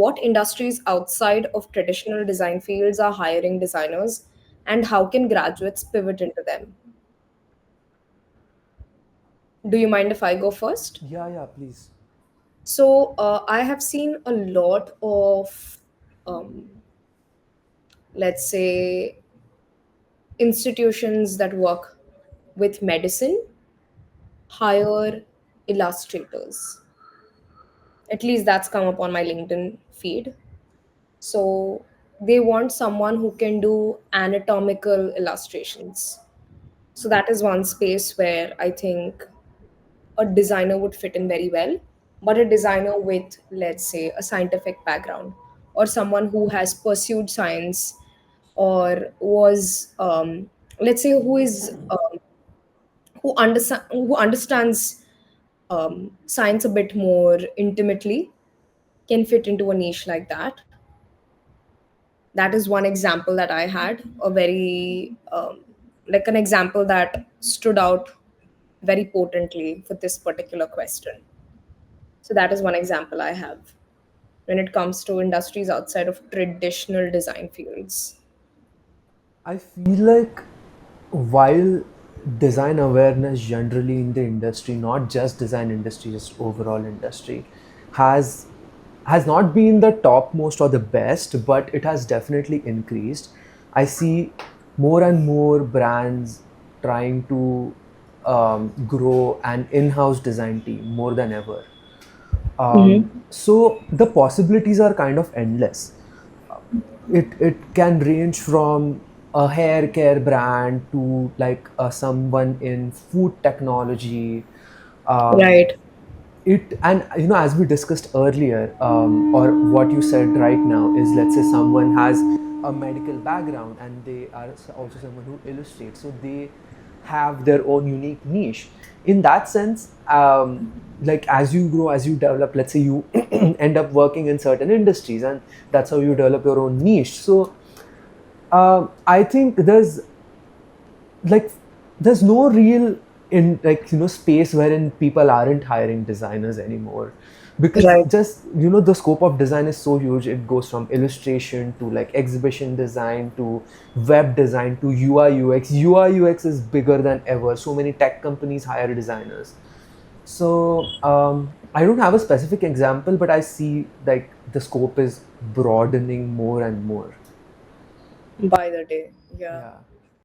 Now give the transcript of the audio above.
what industries outside of traditional design fields are hiring designers, and how can graduates pivot into them? Do you mind if I go first? Yeah, yeah, please. So, I have seen a lot of, um, let's say, institutions that work with medicine hire illustrators. At least that's come up on my LinkedIn feed. So they want someone who can do anatomical illustrations. So that is one space where I think a designer would fit in very well. But a designer with, let's say, a scientific background, or someone who has pursued science, or was, let's say, who understands science a bit more intimately, can fit into a niche like that. That is one example that I had, a very like an example that stood out very potently for this particular question. So that is one example I have when it comes to industries outside of traditional design fields. I feel like while design awareness generally in the industry, not just design industry, just overall industry, has has not been the topmost or the best, but it has definitely increased. I see more and more brands trying to grow an in-house design team more than ever. So the possibilities are kind of endless. It can range from a hair care brand to like someone in food technology. um, Right. it and as we discussed earlier, or what you said right now is, let's say someone has a medical background and they are also someone who illustrates, so they have their own unique niche. In that sense, like as you grow, as you develop, let's say you end up working in certain industries, and that's how you develop your own niche. So I think like there's no real in like space wherein people aren't hiring designers anymore, because Right. just the scope of design is so huge. It goes from illustration to like exhibition design to web design to UI UX is bigger than ever. So many tech companies hire designers. So I don't have a specific example, but I see like the scope is broadening more and more. By the day. Yeah. Yeah.